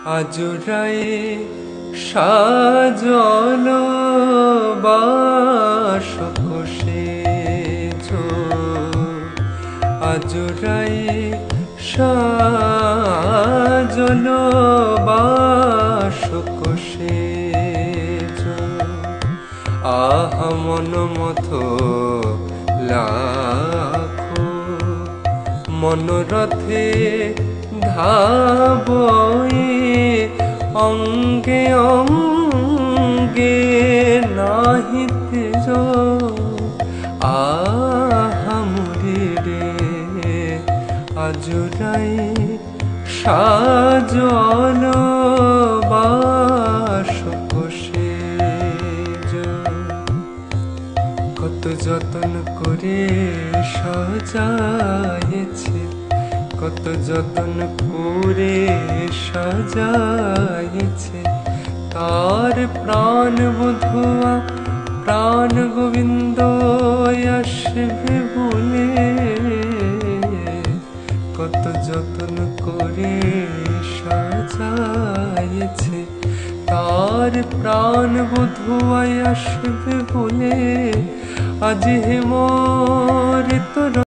আজরায়ে সাজানো বাসকোষে আজরায়ে সাজানো বাসকোষে আহা মন মতো লাখো মনোরথে ধাবয়ে অঙ্গে অঙ্গে নাহিতে আহা মুরে রে আজরায়ে সাজানো বাসকোষে কত যতন করে সাজায়েছে কত যতন করে সাজায়েছে তার প্রাণ বধুয়া প্রাণ গোবিন্দ আসবে বলে কত যতন করে সাজায়েছে তার প্রাণ বধুয়া আসবে বলে আজ হে মোর তোর